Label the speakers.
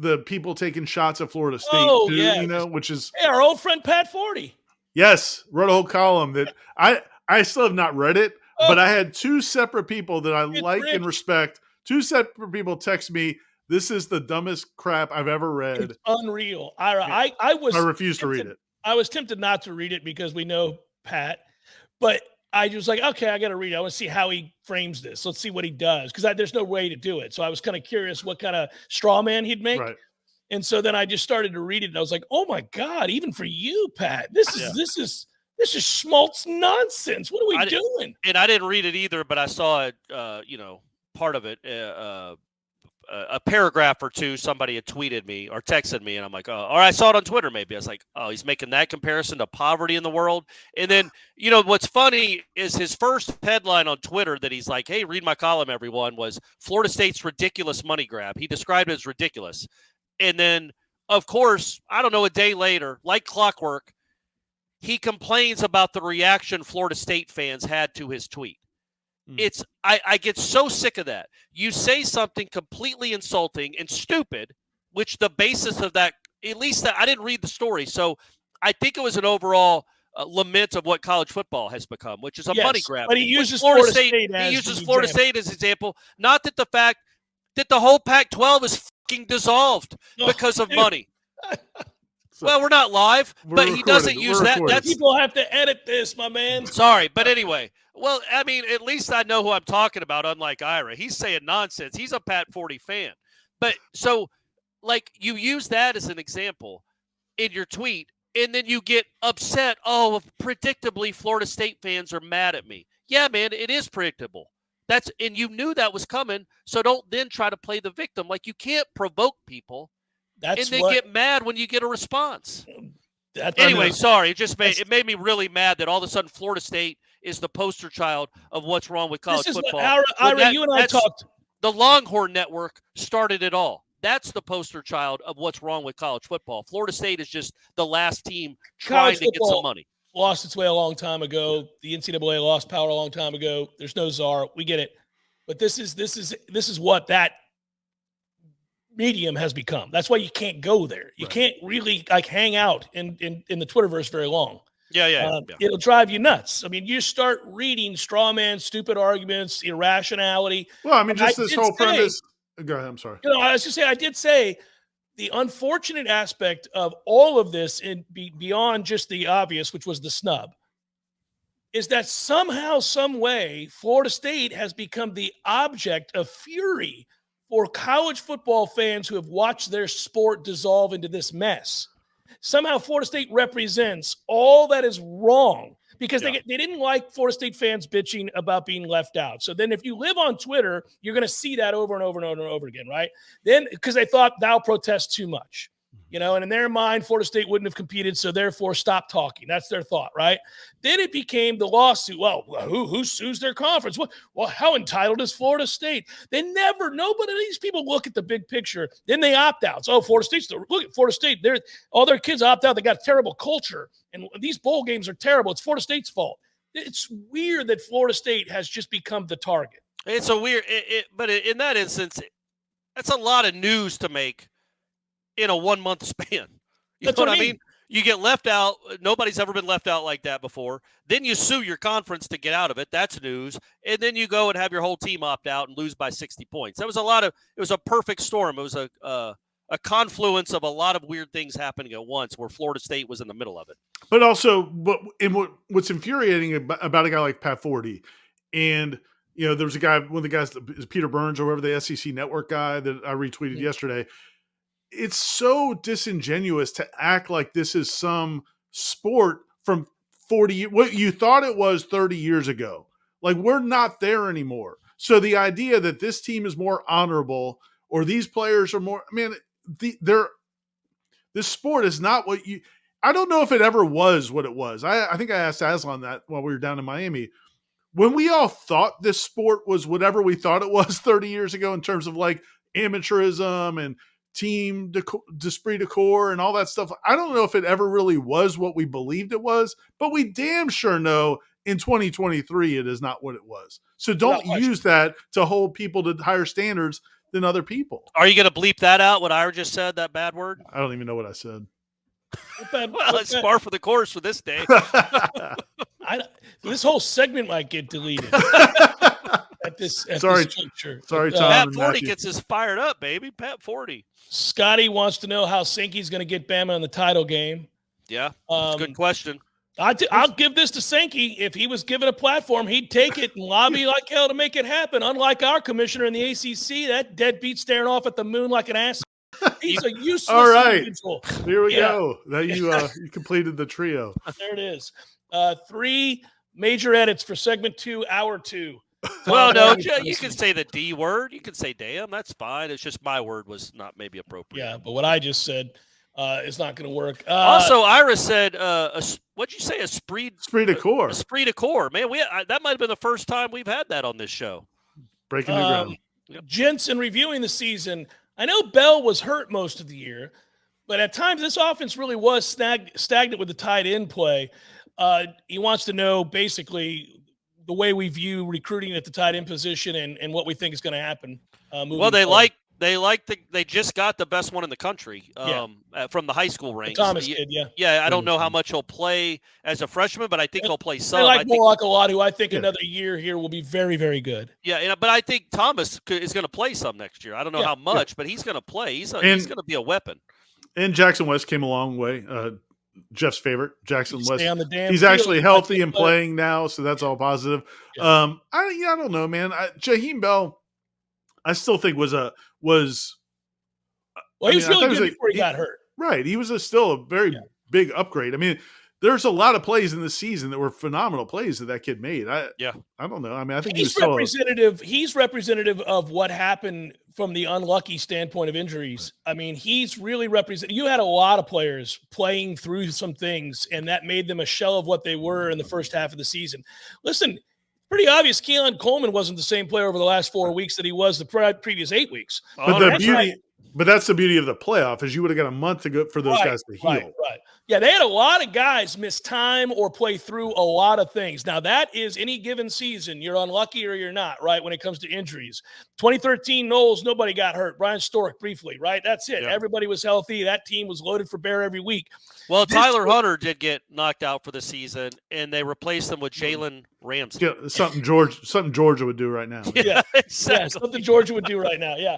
Speaker 1: the people taking shots at Florida State
Speaker 2: Oh,
Speaker 1: too,
Speaker 2: yeah.
Speaker 1: which is
Speaker 2: Hey, our old friend Pat Forty.
Speaker 1: yes, wrote a whole column that I still have not read it, but I had two separate people that I like and respect. Two separate people text me, "This is the dumbest crap I've ever read."
Speaker 2: It's unreal. I
Speaker 1: refuse to read it.
Speaker 2: I was tempted not to read it because we know Pat, but I was like, okay, I got to read it. I want to see how he frames this. Let's see what he does because there's no way to do it. So I was kind of curious what kind of straw man he'd make.
Speaker 1: Right.
Speaker 2: And so then I just started to read it, and I was like, "Oh my God! Even for you, Pat, this is schmaltz nonsense. What are we doing?"
Speaker 3: And I didn't read it either, but I saw it. Part of it, a paragraph or two. Somebody had tweeted me or texted me, and I'm like, "Oh," or I saw it on Twitter. Maybe I was like, "Oh, he's making that comparison to poverty in the world." And then, what's funny is his first headline on Twitter that he's like, "Hey, read my column, everyone," was Florida State's ridiculous money grab. He described it as ridiculous. And then, of course, I don't know, a day later, like clockwork, he complains about the reaction Florida State fans had to his tweet. I get so sick of that. You say something completely insulting and stupid, which the basis of that, at least I didn't read the story. So I think it was an overall lament of what college football has become, which is a money grab.
Speaker 2: But he uses Florida State
Speaker 3: as an example. Not that the fact that the whole Pac-12 is fucking dissolved because of money. Well, we're not live, but he doesn't use that.
Speaker 2: That's people have to edit this, my man.
Speaker 3: Sorry, but anyway. Well, I mean, at least I know who I'm talking about, unlike Ira. He's saying nonsense. He's a Pat 40 fan. But so, like, you use that as an example in your tweet, and then you get upset. Oh, predictably, Florida State fans are mad at me. Yeah, man, it is predictable. And you knew that was coming, so don't then try to play the victim. Like, you can't provoke people, and they get mad when you get a response. Anyway, sorry, it made me really mad that all of a sudden Florida State is the poster child of what's wrong with college football.
Speaker 2: Ira, you and I talked.
Speaker 3: The Longhorn Network started it all. That's the poster child of what's wrong with college football. Florida State is just the last team trying to get some money.
Speaker 2: Lost its way a long time ago. The NCAA lost power a long time ago. There's no czar. We get it. But this is what that medium has become. That's why you can't go there. You can't really hang out in the Twitterverse very long.
Speaker 3: Yeah.
Speaker 2: It'll drive you nuts. I mean, you start reading straw man, stupid arguments, irrationality.
Speaker 1: Well, I mean, just this whole premise. Go ahead. I'm sorry.
Speaker 2: I was just saying, I did say the unfortunate aspect of all of this, and beyond just the obvious, which was the snub, is that somehow, some way, Florida State has become the object of fury for college football fans who have watched their sport dissolve into this mess. Somehow Florida State represents all that is wrong because they didn't like Florida State fans bitching about being left out. So then if you live on Twitter, you're going to see that over and over and over and over again, right? Then because they thought thou protest too much. And in their mind, Florida State wouldn't have competed, so therefore stop talking. That's their thought, right? Then it became the lawsuit. Well, who sues their conference? Well, how entitled is Florida State? Nobody of these people look at the big picture. Then they opt out. So Florida State's look at Florida State. All their kids opt out. They got terrible culture, and these bowl games are terrible. It's Florida State's fault. It's weird that Florida State has just become the target.
Speaker 3: It's a weird, but in that instance, that's a lot of news to make in a 1 month span. You know what I mean? You get left out. Nobody's ever been left out like that before. Then you sue your conference to get out of it. That's news. And then you go and have your whole team opt out and lose by 60 points. It was a perfect storm. It was a confluence of a lot of weird things happening at once where Florida State was in the middle of it.
Speaker 1: But also, what's infuriating about a guy like Pat Forty, and there was a guy, one of the guys, Peter Burns or whoever, the SEC Network guy that I retweeted yesterday. It's so disingenuous to act like this is some sport from 40 what you thought it was 30 years ago. Like, we're not there anymore. So the idea that this team is more honorable or these players are more, this sport is not what I don't know if it ever was what it was. I think I asked Aslan that while we were down in Miami. When we all thought this sport was whatever we thought it was 30 years ago in terms of like amateurism and team esprit de corps and all that stuff. I don't know if it ever really was what we believed it was, but we damn sure know in 2023 it is not what it was. So don't use that to hold people to higher standards than other people.
Speaker 3: Are you going to bleep that out? What Ira just said, that bad word?
Speaker 1: I don't even know what I said.
Speaker 3: Well, it's par for the course for this day.
Speaker 2: This whole segment might get deleted at this juncture.
Speaker 1: Sorry, Tom.
Speaker 3: Pat 40 gets us fired up, baby. Pat 40.
Speaker 2: Scotty wants to know how Sankey's going to get Bama in the title game.
Speaker 3: Yeah, good question.
Speaker 2: I'll give this to Sankey. If he was given a platform, he'd take it and lobby like hell to make it happen. Unlike our commissioner in the ACC, that deadbeat staring off at the moon like an ass. He's a useless
Speaker 1: All right.
Speaker 2: individual.
Speaker 1: Here we go. That you completed the trio.
Speaker 2: There it is. 3 major edits for segment 2, hour 2.
Speaker 3: Well, no, you can say the D word. You can say damn. That's fine. It's just my word was not maybe appropriate.
Speaker 2: Yeah, but what I just said is not going to work.
Speaker 3: Also, Ira said, what'd you say? Esprit de corps. Esprit de corps. Man, that might have been the first time we've had that on this show.
Speaker 1: Breaking new ground.
Speaker 2: Yep. Gents, in reviewing the season, I know Bell was hurt most of the year, but at times this offense really was stagnant with the tight end play. He wants to know basically the way we view recruiting at the tight end position and what we think is going to happen.
Speaker 3: Well, they just got the best one in the country from the high school ranks.
Speaker 2: Thomas kid, yeah.
Speaker 3: Yeah, I don't know how much he'll play as a freshman, but I think he'll play some.
Speaker 2: I like Morlock a lot, who I think another year here will be very, very good.
Speaker 3: Yeah, but I think Thomas is going to play some next year. I don't know how much, but he's going to play. He's going to be a weapon.
Speaker 1: And Jackson West came a long way. Jeff's favorite, Jackson West. He's
Speaker 2: field.
Speaker 1: Actually healthy and playing now, so that's all positive. Yeah. I don't know, man. Jaheim Bell, I still think was. Well,
Speaker 2: he was really good before he got hurt.
Speaker 1: Right, he was still a very big upgrade. I mean, there's a lot of plays in the season that were phenomenal plays that kid made. I don't know. I mean, I think
Speaker 2: he's representative. He's representative of what happened from the unlucky standpoint of injuries. I mean, he's really representative. You had a lot of players playing through some things, and that made them a shell of what they were in the first half of the season. Listen, pretty obvious. Keon Coleman wasn't the same player over the last 4 weeks that he was the previous 8 weeks.
Speaker 1: But that's the beauty of the playoff, is you would have got a month to go for those guys to heal.
Speaker 2: Right. Yeah, they had a lot of guys miss time or play through a lot of things. Now, that is any given season. You're unlucky or you're not, right, when it comes to injuries. 2013 Noles, nobody got hurt. Brian Stork, briefly, right? That's it. Yeah. Everybody was healthy. That team was loaded for bear every week.
Speaker 3: Well, Tyler Hunter did get knocked out for the season, and they replaced him with Jalen Ramsey.
Speaker 1: Yeah, something Georgia would do right now.
Speaker 2: Yeah, exactly. Something Georgia would do right now, yeah.